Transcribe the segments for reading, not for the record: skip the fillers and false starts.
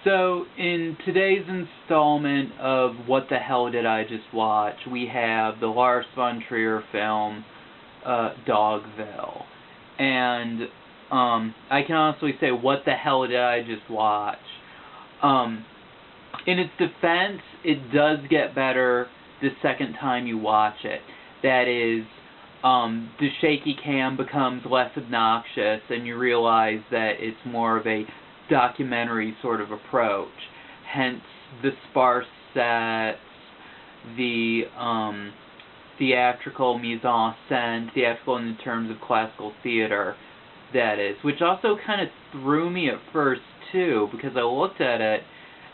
So, in today's installment of What the Hell Did I Just Watch, we have the Lars von Trier film, Dogville. And, I can honestly say, what the hell did I just watch? In its defense, it does get better the second time you watch it. That is, the shaky cam becomes less obnoxious, and you realize that it's more of a documentary sort of approach. Hence the sparse sets, the theatrical mise-en-scène, theatrical in the terms of classical theater, that is, which also kind of threw me at first too, because I looked at it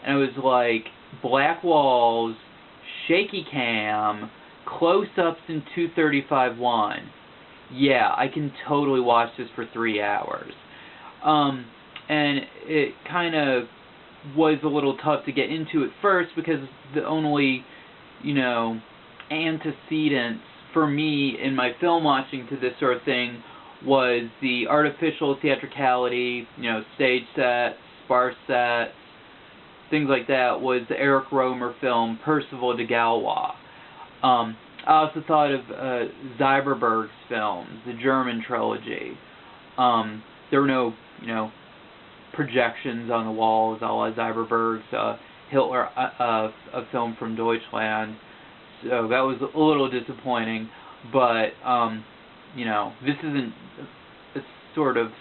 and it was like black walls, shaky cam, close-ups in 235-1. Yeah, I can totally watch this for 3 hours. And it kind of was a little tough to get into at first because the only, antecedents for me in my film watching to this sort of thing was the artificial theatricality, stage sets, sparse sets, things like that, was the Eric Rohmer film Percival de Gaulois. I also thought of Zyberberg's films, the German trilogy. There were no, projections on the walls, a la Zyberberg's Hitler, a film from Deutschland. So that was a little disappointing, but, this isn't a sort of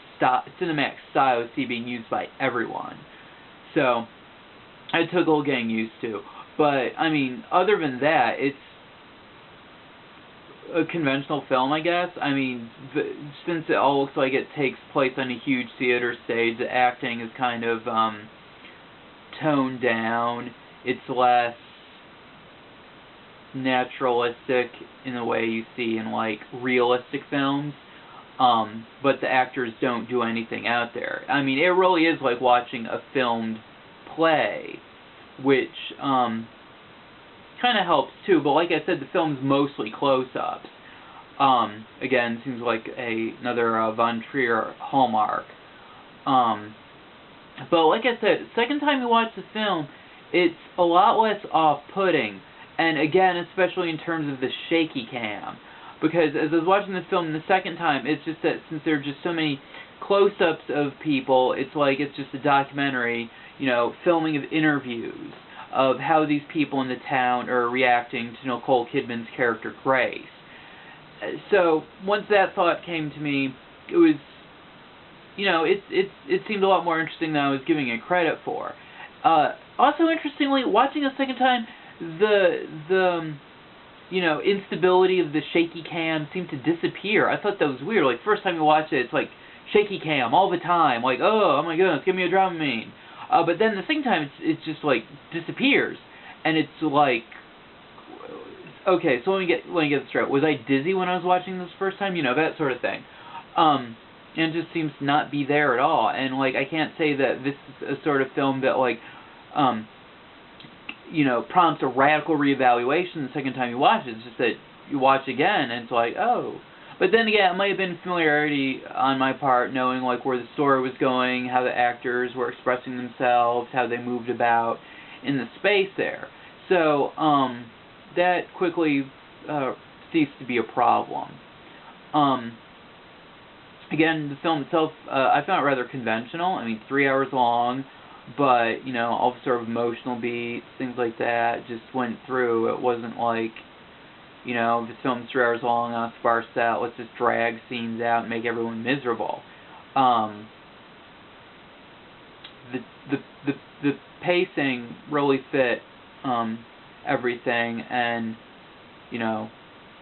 cinematic style I see being used by everyone. So, it took a little getting used to. But, other than that, it's a conventional film, I guess. Since it all looks like it takes place on a huge theater stage, the acting is kind of toned down. It's less naturalistic in the way you see in, realistic films. But the actors don't do anything out there. It really is like watching a filmed play, which kind of helps too, but like I said, the film's mostly close-ups. Again, seems like another von Trier hallmark. But like I said, second time you watch the film, it's a lot less off-putting, and again, especially in terms of the shaky cam, because as I was watching the film the second time, it's just that since there are just so many close-ups of people, it's like it's just a documentary, filming of interviews of how these people in the town are reacting to Nicole Kidman's character Grace. So once that thought came to me, it was, it seemed a lot more interesting than I was giving it credit for. Also, interestingly, watching a second time, the instability of the shaky cam seemed to disappear. I thought that was weird. Like, first time you watch it, it's like shaky cam all the time. Like, oh my goodness, give me a Dramamine. But then the second time, it's just disappears, and it's like, okay, so let me get this straight. Was I dizzy when I was watching this first time? That sort of thing. And it just seems to not be there at all. And I can't say that this is a sort of film that prompts a radical reevaluation the second time you watch it. It's just that you watch again, and it's like, oh. But then again, it might have been familiarity on my part, knowing where the story was going, how the actors were expressing themselves, how they moved about in the space there. So that quickly ceased to be a problem. Again, the film itself, I found it rather conventional. 3 hours long, but all sort of emotional beats, things like that, just went through. It wasn't like, this film's 3 hours long on a sparse set, let's just drag scenes out and make everyone miserable. The pacing really fit everything and,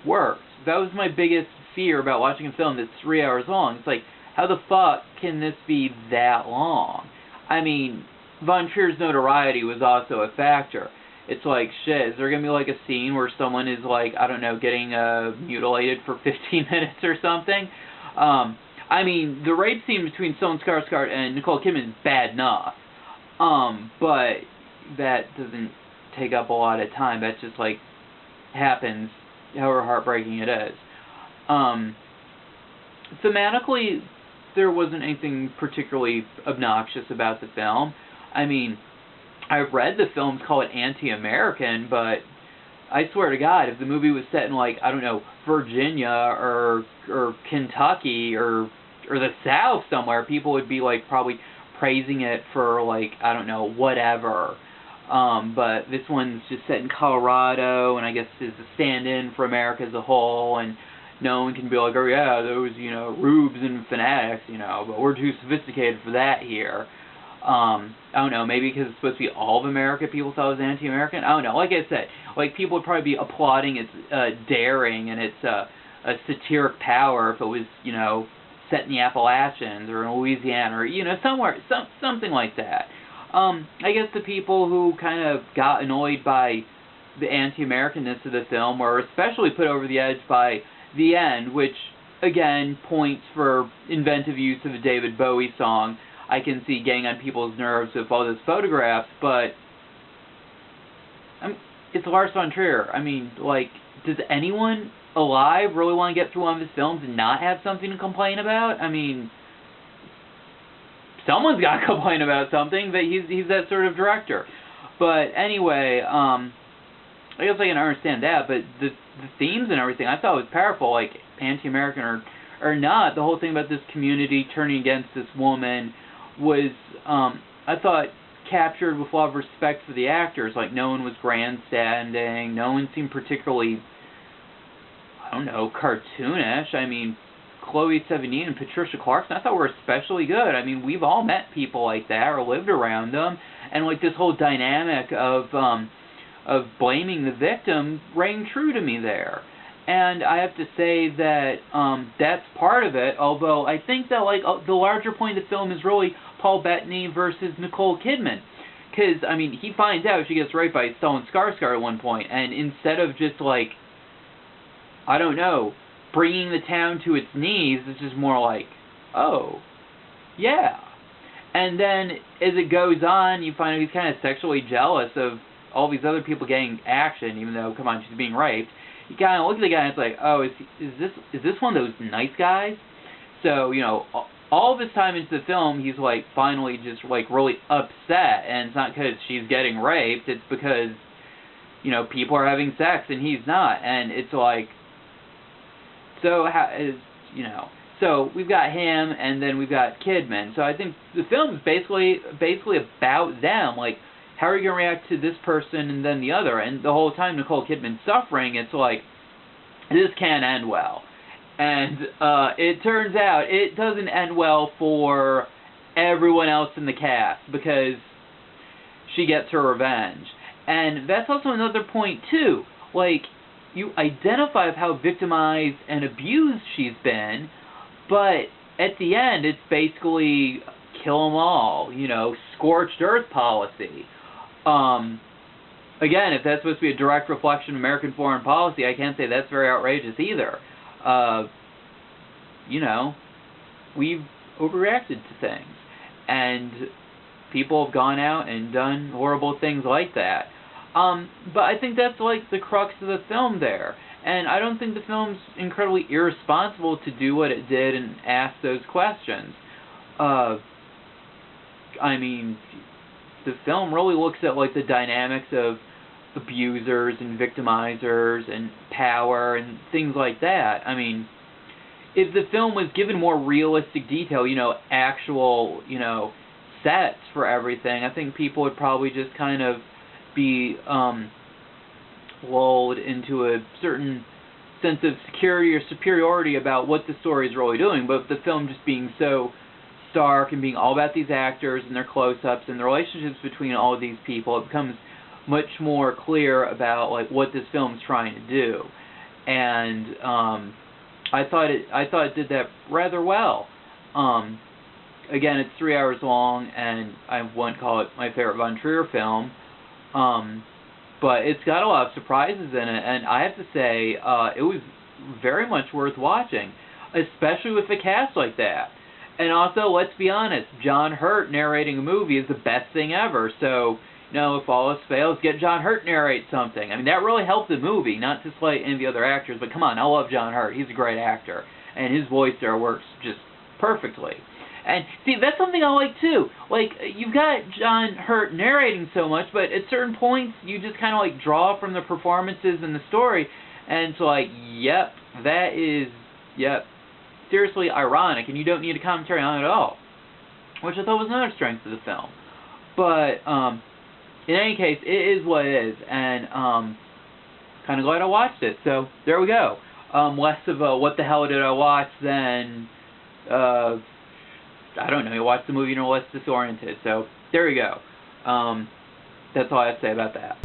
worked. That was my biggest fear about watching a film that's 3 hours long. It's like, how the fuck can this be that long? Von Trier's notoriety was also a factor. It's like, shit, is there going to be a scene where someone is getting mutilated for 15 minutes or something? The rape scene between Stellan Skarsgård and Nicole Kidman is bad enough. But that doesn't take up a lot of time. That just, happens, however heartbreaking it is. Thematically, there wasn't anything particularly obnoxious about the film. I've read the films call it anti-American, but I swear to God, if the movie was set in, like, I don't know, Virginia or Kentucky or the South somewhere, people would be, like, probably praising it for, like, I don't know, whatever. But this one's just set in Colorado, and I guess is a stand-in for America as a whole, and no one can be like, oh yeah, those, you know, rubes and fanatics, you know, but we're too sophisticated for that here. I don't know, maybe because it's supposed to be all of America, people thought it was anti-American. I don't know. Like I said, like, people would probably be applauding its daring and its a satiric power if it was, you know, set in the Appalachians or in Louisiana or, you know, somewhere, something like that. I guess the people who kind of got annoyed by the anti-Americanness of the film were especially put over the edge by the end, which, again, points for inventive use of a David Bowie song. I can see getting on people's nerves with all those photographs, but it's Lars von Trier. I mean, like, does anyone alive really want to get through one of his films and not have something to complain about? I mean, someone's got to complain about something, but he's that sort of director. But anyway, I guess I can understand that, but the themes and everything I thought was powerful, like, anti-American or not. The whole thing about this community turning against this woman was, I thought, captured with a lot of respect for the actors. Like, no one was grandstanding, no one seemed particularly, I don't know, cartoonish. I mean, Chloe Sevigny and Patricia Clarkson, I thought were especially good. I mean, we've all met people like that or lived around them, and like this whole dynamic of blaming the victim rang true to me there. And I have to say that that's part of it, although I think that, like, the larger point of the film is really Paul Bettany versus Nicole Kidman. Because, I mean, he finds out she gets raped by Stellan Skarsgård at one point, and instead of just, like, I don't know, bringing the town to its knees, it's just more like, oh, yeah. And then, as it goes on, you find out he's kind of sexually jealous of all these other people getting action, even though, come on, she's being raped. You kind of look at the guy and it's like, oh, is this one of those nice guys? So, you know, all of his time into the film, he's, like, finally just, like, really upset, and it's not because she's getting raped, it's because, you know, people are having sex and he's not, and it's like, so, you know, so we've got him, and then we've got Kidman, so I think the film is basically about them, like, how are you going to react to this person and then the other? And the whole time Nicole Kidman's suffering, it's like, this can't end well. And it turns out it doesn't end well for everyone else in the cast, because she gets her revenge. And that's also another point, too. Like, you identify with how victimized and abused she's been, but at the end, it's basically kill them all, you know, scorched earth policy. Again, if that's supposed to be a direct reflection of American foreign policy, I can't say that's very outrageous either. You know, we've overreacted to things, and people have gone out and done horrible things like that. But I think that's, like, the crux of the film there. And I don't think the film's incredibly irresponsible to do what it did and ask those questions. I mean, the film really looks at, like, the dynamics of abusers and victimizers and power and things like that. I mean, if the film was given more realistic detail, you know, actual, you know, sets for everything, I think people would probably just kind of be lulled into a certain sense of security or superiority about what the story is really doing. But the film just being so stark and being all about these actors and their close-ups and the relationships between all of these people, it becomes much more clear about, like, what this film is trying to do. And I thought it did that rather well. Again, it's 3 hours long, and I wouldn't call it my favorite von Trier film. But it's got a lot of surprises in it, and I have to say, it was very much worth watching, especially with a cast like that. And also, let's be honest, John Hurt narrating a movie is the best thing ever, so, you know, if all else fails, get John Hurt narrate something. I mean, that really helped the movie, not to slight any of the other actors, but come on, I love John Hurt, he's a great actor, and his voice there works just perfectly. And see, that's something I like too. Like, you've got John Hurt narrating so much, but at certain points you just kind of like draw from the performances and the story, and it's like, yep, that is, yep, seriously ironic, and you don't need a commentary on it at all, which I thought was another strength of the film. But in any case, it is what it is, and kind of glad I watched it. So there we go. Less of a what the hell did I watch than I don't know. You watch the movie and you're less disoriented. So there we go. That's all I have to say about that.